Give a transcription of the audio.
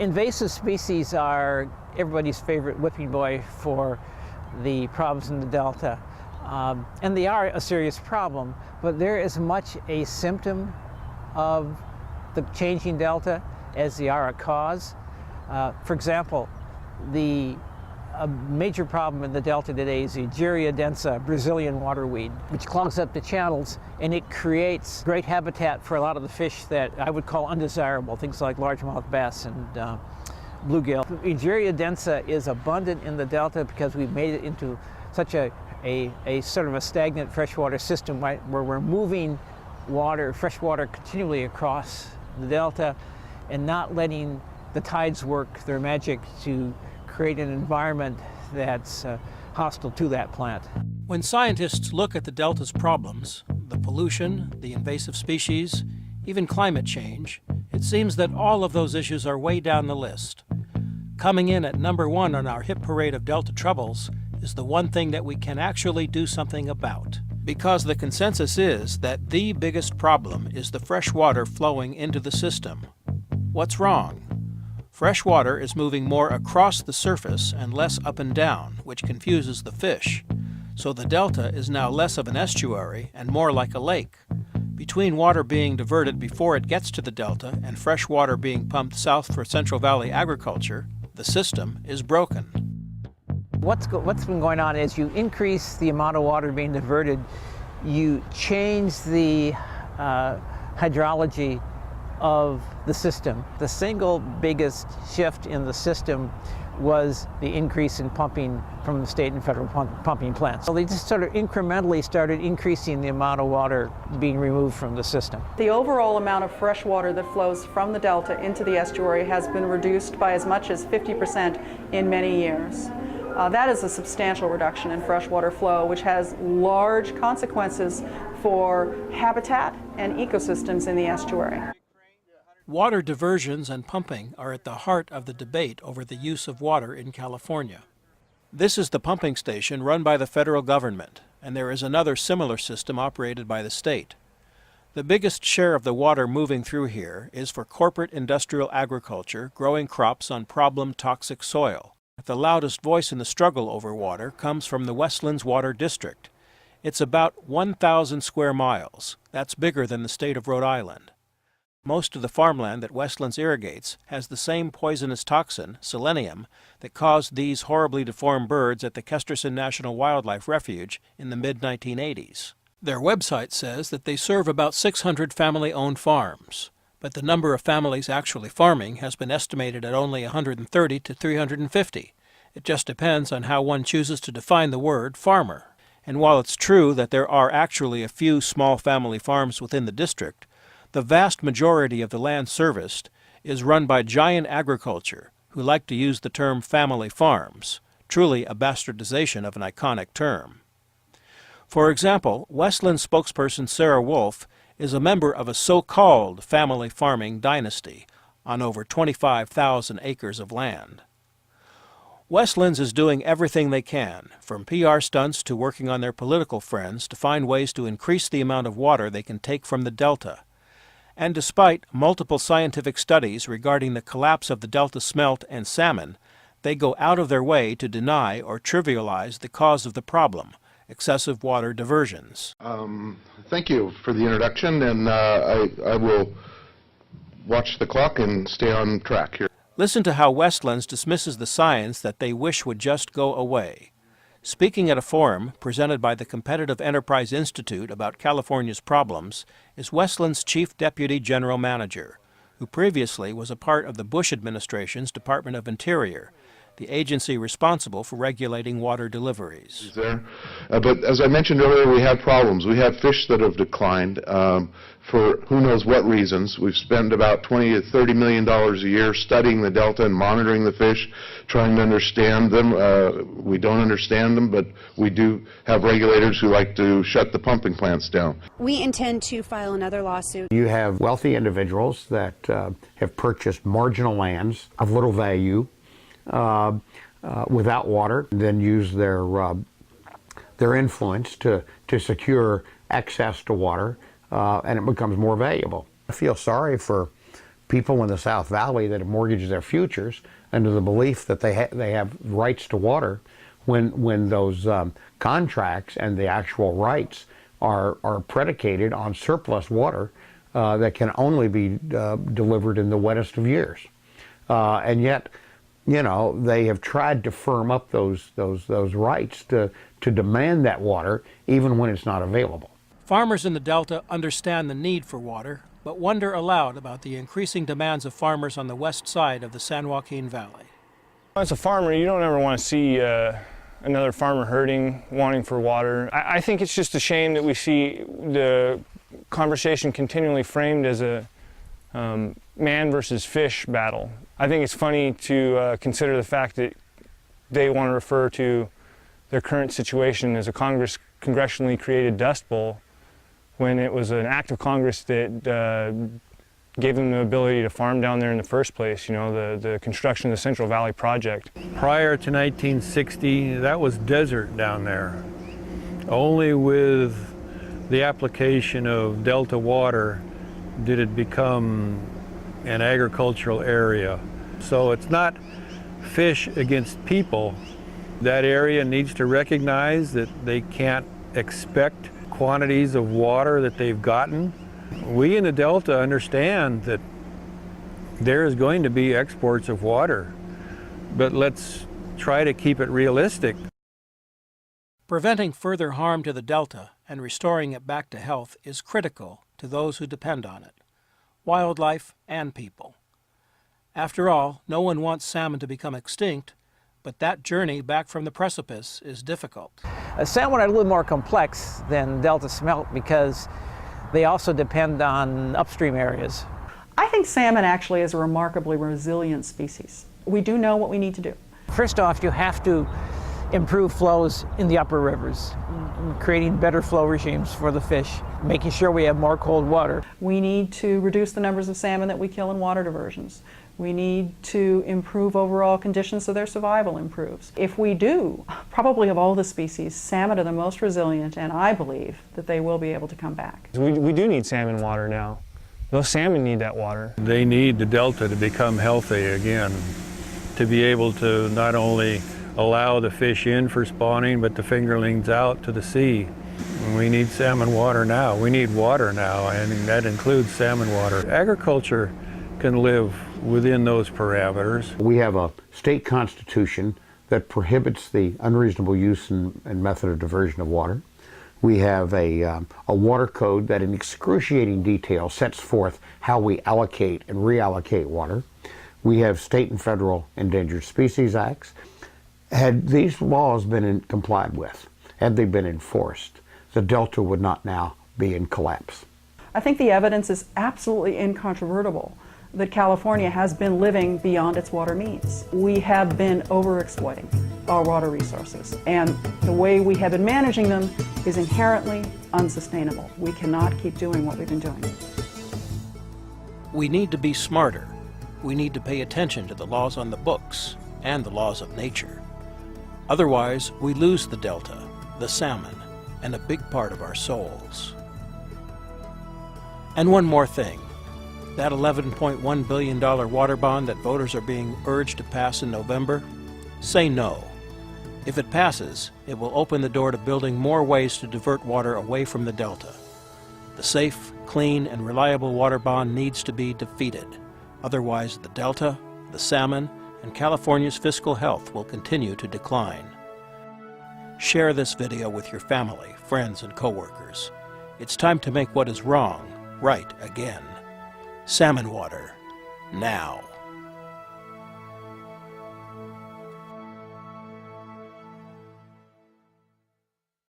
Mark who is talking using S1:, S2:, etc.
S1: Invasive species are everybody's favorite whipping boy for the problems in the Delta. And they are a serious problem, but they're as much a symptom of the changing Delta as they are a cause. For example, a major problem in the Delta today is the Egeria densa Brazilian waterweed, which clogs up the channels, and it creates great habitat for a lot of the fish that I would call undesirable, things like largemouth bass and bluegill. Egeria densa is abundant in the Delta because we've made it into such a sort of a stagnant freshwater system, right, where we're moving fresh water continually across the Delta and not letting the tides work their magic to create an environment that's hostile to that plant.
S2: When scientists look at the Delta's problems, the pollution, the invasive species, even climate change, it seems that all of those issues are way down the list. Coming in at number one on our hit parade of Delta troubles is the one thing that we can actually do something about. Because the consensus is that the biggest problem is the fresh water flowing into the system. What's wrong? Fresh water is moving more across the surface and less up and down, which confuses the fish. So the Delta is now less of an estuary and more like a lake. Between water being diverted before it gets to the Delta and fresh water being pumped south for Central Valley agriculture, the system is broken.
S1: What's been going on is you increase the amount of water being diverted, you change the hydrology of the system. The single biggest shift in the system was the increase in pumping from the state and federal pumping plants. So they just sort of incrementally started increasing the amount of water being removed from the system.
S3: The overall amount of fresh water that flows from the Delta into the estuary has been reduced by as much as 50% in many years. That is a substantial reduction in freshwater flow, which has large consequences for habitat and ecosystems in the estuary.
S2: Water diversions and pumping are at the heart of the debate over the use of water in California. This is the pumping station run by the federal government, and there is another similar system operated by the state. The biggest share of the water moving through here is for corporate industrial agriculture growing crops on problem toxic soil. The loudest voice in the struggle over water comes from the Westlands Water District. It's about 1,000 square miles. That's bigger than the state of Rhode Island. Most of the farmland that Westlands irrigates has the same poisonous toxin, selenium, that caused these horribly deformed birds at the Kesterson National Wildlife Refuge in the mid-1980s. Their website says that they serve about 600 family-owned farms, but the number of families actually farming has been estimated at only 130 to 350. It just depends on how one chooses to define the word farmer. And while it's true that there are actually a few small family farms within the district, the vast majority of the land serviced is run by giant agriculture who like to use the term family farms, truly a bastardization of an iconic term. For example, Westland spokesperson Sarah Wolf is a member of a so-called family farming dynasty on over 25,000 acres of land. Westlands is doing everything they can, from PR stunts to working on their political friends to find ways to increase the amount of water they can take from the Delta. And despite multiple scientific studies regarding the collapse of the Delta smelt and salmon, they go out of their way to deny or trivialize the cause of the problem, excessive water diversions.
S4: Thank you for the introduction, and I will watch the clock and stay on track here.
S2: Listen to how Westlands dismisses the science that they wish would just go away. Speaking at a forum presented by the Competitive Enterprise Institute about California's problems is Westland's Chief Deputy General Manager, who previously was a part of the Bush administration's Department of Interior, the agency responsible for regulating water deliveries.
S4: But as I mentioned earlier, we have problems. We have fish that have declined for who knows what reasons. We've spent about $20 to $30 million a year studying the Delta and monitoring the fish, trying to understand them. We don't understand them, but we do have regulators who like to shut the pumping plants down.
S5: We intend to file another lawsuit.
S6: You have wealthy individuals that have purchased marginal lands of little value without water, then use their influence to secure access to water, and it becomes more valuable. I feel sorry for people in the South Valley that have mortgaged their futures under the belief that they have rights to water, when those contracts and the actual rights are predicated on surplus water that can only be delivered in the wettest of years. And yet, you know, they have tried to firm up those rights to demand that water even when it's not available.
S2: Farmers in the Delta understand the need for water, but wonder aloud about the increasing demands of farmers on the west side of the San Joaquin Valley.
S7: As a farmer, you don't ever want to see another farmer hurting, wanting for water. I think it's just a shame that we see the conversation continually framed as a man versus fish battle. I think it's funny to consider the fact that they want to refer to their current situation as a congressionally created Dust Bowl, when it was an act of Congress that gave them the ability to farm down there in the first place, you know, the construction of the Central Valley Project.
S8: Prior to 1960, that was desert down there. Only with the application of Delta water did it become an agricultural area. So it's not fish against people. That area needs to recognize that they can't expect quantities of water that they've gotten. We in the Delta understand that there is going to be exports of water, but let's try to keep it realistic.
S2: Preventing further harm to the Delta and restoring it back to health is critical to those who depend on it, wildlife and people. After all, no one wants salmon to become extinct, but that journey back from the precipice is difficult.
S1: Salmon are a little more complex than Delta smelt because they also depend on upstream areas.
S3: I think salmon actually is a remarkably resilient species. We do know what we need to do.
S1: First off, you have to improve flows in the upper rivers, creating better flow regimes for the fish, making sure we have more cold water.
S3: We need to reduce the numbers of salmon that we kill in water diversions. We need to improve overall conditions so their survival improves. If we do, probably of all the species, salmon are the most resilient, and I believe that they will be able to come back.
S7: We do need salmon water now. Those salmon need that water.
S8: They need the Delta to become healthy again, to be able to not only allow the fish in for spawning, but the fingerlings out to the sea. We need salmon water now. We need water now, and that includes salmon water. Agriculture can live within those parameters.
S6: We have a state constitution that prohibits the unreasonable use and method of diversion of water. We have a water code that in excruciating detail sets forth how we allocate and reallocate water. We have state and federal endangered species acts. Had these laws been complied with, had they been enforced, the Delta would not now be in collapse.
S3: I think the evidence is absolutely incontrovertible that California has been living beyond its water means. We have been overexploiting our water resources, and the way we have been managing them is inherently unsustainable. We cannot keep doing what we've been doing.
S2: We need to be smarter. We need to pay attention to the laws on the books and the laws of nature. Otherwise, we lose the Delta, the salmon, and a big part of our souls. And one more thing. That $11.1 billion water bond that voters are being urged to pass in November? Say no. If it passes, it will open the door to building more ways to divert water away from the Delta. The safe, clean, and reliable water bond needs to be defeated. Otherwise, the Delta, the salmon, and California's fiscal health will continue to decline. Share this video with your family, friends, and coworkers. It's time to make what is wrong right again. Salmon water, now.